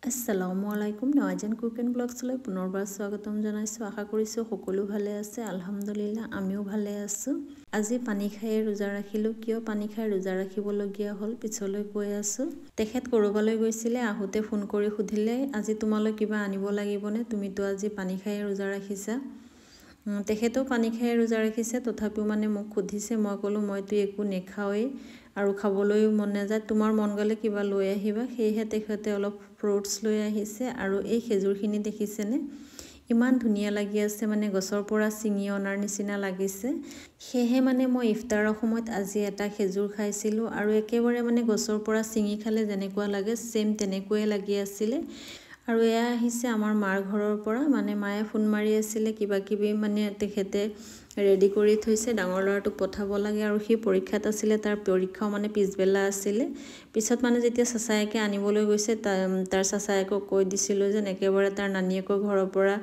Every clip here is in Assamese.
আসসালামু আলাইকুম নয়জন কুক এণ্ড ব্লগছলৈ পুনৰবাৰ স্বাগতম জনাইছোঁ। আশা কৰিছোঁ সকলো ভালে আছে। আলহামদুলিল্লাহ আমিও ভালে আছোঁ। আজি পানী খাই ৰোজা ৰাখিলোঁ। কিয় পানী খাই ৰোজা ৰাখিবলগীয়া হ'ল পিছলৈ কৈ আছোঁ। তেখেত ক'ৰবালৈ গৈছিলে, আহোঁতে ফোন কৰি সুধিলে আজি তোমালৈ কিবা আনিব লাগিবনে, তুমিতো আজি পানী খাই ৰোজা ৰাখিছা। তেখেতেও পানী খাই ৰোজা ৰাখিছে, তথাপিও মোক সুধিছে। মই ক'লোঁ মইতো একো নেখাওঁৱেই আৰু খাবলৈও মন নাযায়, তোমাৰ মন গ'লে কিবা লৈ আহিবা। সেয়েহে তেখেতে অলপ ফ্ৰুটছ লৈ আহিছে আৰু এই খেজুৰখিনি দেখিছেনে, ইমান ধুনীয়া লাগি আছে, গছৰ পৰা ছিঙি অনাৰ নিচিনা লাগিছে। সেয়েহে মই ইফতাৰৰ সময়ত আজি এটা খেজুৰ খাইছিলোঁ আৰু একেবাৰে গছৰ পৰা ছিঙি খালে যেনেকুৱা লাগে ছেম তেনেকুৱাই লাগি আছিলে। আৰু এয়া আহিছে আমাৰ মাৰ ঘৰৰ পৰা, মায়ে ফোন মাৰি আছিলে কিবা কিবি তেখেতে ৰেডি কৰি থৈছে। ডাঙৰ ল'ৰাটোক পঠাব লাগে আৰু সি পৰীক্ষাত আছিলে, তাৰ পৰীক্ষাও পিছবেলা আছিলে। পিছত যেতিয়া চাচায়েকে আনিবলৈ গৈছে, তাৰ চাচায়েকক কৈ দিছিলোঁ যেন একেবাৰে তাৰ নানীয়েকৰ ঘৰৰ পৰা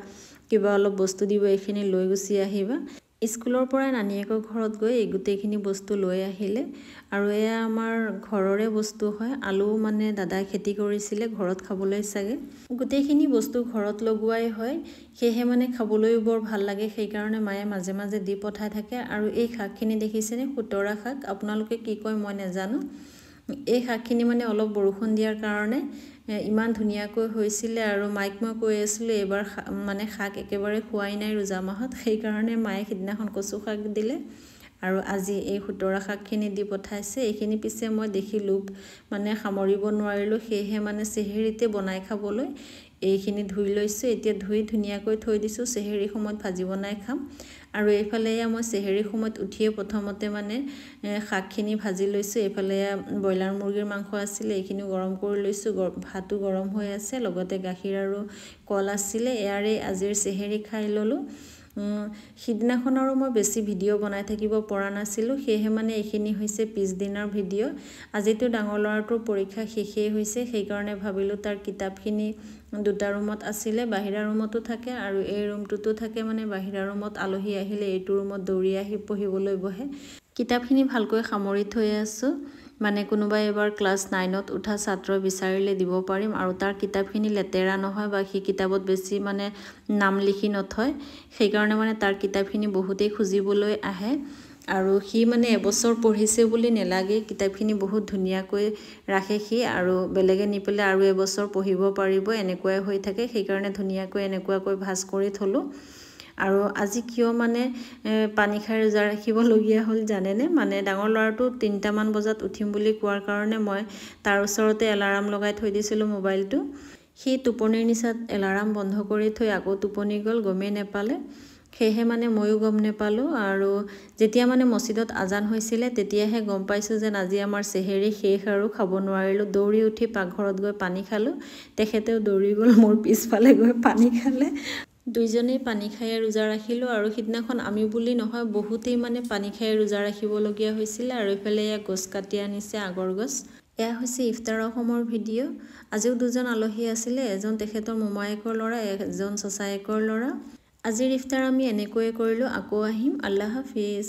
কিবা অলপ বস্তু দিব, এইখিনি লৈ গুচি আহিবা। স্কুলৰ পৰা নানীয়েকৰ ঘৰত গৈ এই গোটেইখিনি বস্তু লৈ আহিলে। আৰু এয়া আমাৰ ঘৰৰে বস্তু হয়, আলু দাদাই খেতি কৰিছিলে ঘৰত খাবলৈ চাগে। গোটেইখিনি বস্তু ঘৰত লগোৱাই হয়, সেয়েহে খাবলৈও বৰ ভাল লাগে। সেইকাৰণে মায়ে মাজে মাজে দি পঠাই থাকে। আৰু এই শাকখিনি দেখিছেনে, খুতৰা শাক, আপোনালোকে কি কয় মই নাজানো। এই শাকখিনি অলপ বৰষুণ দিয়াৰ কাৰণে ইমান ধুনীয়াকৈ হৈছিলে। আৰু মাইক মই কৈ আছিলোঁ এইবাৰ শাক একেবাৰে খোৱাই নাই ৰোজা মাহত, সেইকাৰণে মায়ে সিদিনাখন কচু শাক দিলে আৰু আজি এই খুতৰা শাকখিনি দি পঠাইছে। এইখিনি পিছে মই দেখি লোভ সামৰিব নোৱাৰিলোঁ, সেয়েহে চেহেৰিতে বনাই খাবলৈ এইখিনি ধুই লৈছোঁ। এতিয়া ধুই ধুনীয়াকৈ থৈ দিছোঁ, চেহেৰি সময়ত ভাজি বনাই খাম। আৰু এইফালে মই চেহেৰি সময়ত উঠিয়ে প্ৰথমতে শাকখিনি ভাজি লৈছোঁ। এইফালে ব্ৰইলাৰ মুৰ্গীৰ মাংস আছিলে, এইখিনিও গৰম কৰি লৈছোঁ। ভাতো গৰম হৈ আছে, লগতে গাখীৰ আৰু কল আছিলে। ইয়াৰে আজিৰ চেহেৰি খাই ল'লোঁ। সিদিনাখন আৰু মই বেছি ভিডিঅ' বনাই থাকিব পৰা নাছিলোঁ, সেয়েহে এইখিনি হৈছে পিছদিনাৰ ভিডিঅ'। আজিতো ডাঙৰ ল'ৰাটোৰ পৰীক্ষা শেষেই হৈছে, সেইকাৰণে ভাবিলোঁ তাৰ কিতাপখিনি দুটা ৰুমত আছিলে, বাহিৰা ৰুমতো থাকে আৰু এই ৰুমটোতো থাকে। বাহিৰা ৰুমত আলহী আহিলে এইটো ৰুমত দৌৰি আহি পঢ়িবলৈ বহে। কিতাপখিনি ভালকৈ সামৰি থৈ আছোঁ, কোনোবাই এবাৰ ক্লাছ 9ত উঠা ছাত্ৰ বিচাৰিলে দিব পাৰিম। আৰু তাৰ কিতাপখিনি লেতেৰা নহয় বা সি কিতাপত বেছি নাম লিখি নথয়, সেইকাৰণে তাৰ কিতাপখিনি বহুতেই খুজিবলৈ আহে। আৰু সি এবছৰ পঢ়িছে বুলি নেলাগে, কিতাপখিনি বহুত ধুনীয়াকৈ ৰাখে সি, আৰু বেলেগে নি পেলাই আৰু এবছৰ পঢ়িব পাৰিব, এনেকুৱাই হৈ থাকে। সেইকাৰণে ধুনীয়াকৈ এনেকুৱাকৈ ভাজ কৰি থলোঁ। আৰু আজি কিয় পানী খাই ৰোজা ৰাখিবলগীয়া হ'ল জানেনে, ডাঙৰ ল'ৰাটো 3টামান বজাত উঠিম বুলি কোৱাৰ কাৰণে মই তাৰ ওচৰতে এলাৰ্ম লগাই থৈ দিছিলোঁ মোবাইলটো। সি টোপনিৰ নিচাত এলাৰ্ম বন্ধ কৰি থৈ আকৌ টোপনি গ'ল, গমেই নেপালে। সেয়েহে ময়ো গম নেপালোঁ। আৰু যেতিয়া মছজিদত আজান হৈছিলে তেতিয়াহে গম পাইছোঁ যেন আজি আমাৰ চেহেৰি শেষ আৰু খাব নোৱাৰিলোঁ। দৌৰি উঠি পাকঘৰত গৈ পানী খালোঁ, তেখেতেও দৌৰি গ'ল মোৰ পিছফালে গৈ পানী খালে। দুইজনেই পানী খাই ৰোজা ৰাখিলোঁ। আৰু সিদিনাখন আমি বুলি নহয়, বহুতেই পানী খাই ৰোজা ৰাখিবলগীয়া হৈছিলে। আৰু এইফালে গছ কাটি আনিছে, আগৰ গছ। এয়া হৈছে ইফতাৰৰ সময়ৰ ভিডিঅ'। আজিও দুজন আলহী আছিলে, এজন তেখেতৰ মোমায়েকৰ ল'ৰা, এজন চাচায়েকৰ ল'ৰা। আজিৰ ইফতাৰ আমি এনেকৈয়ে কৰিলোঁ। আকৌ আহিম, আল্লাহ হাফিজ।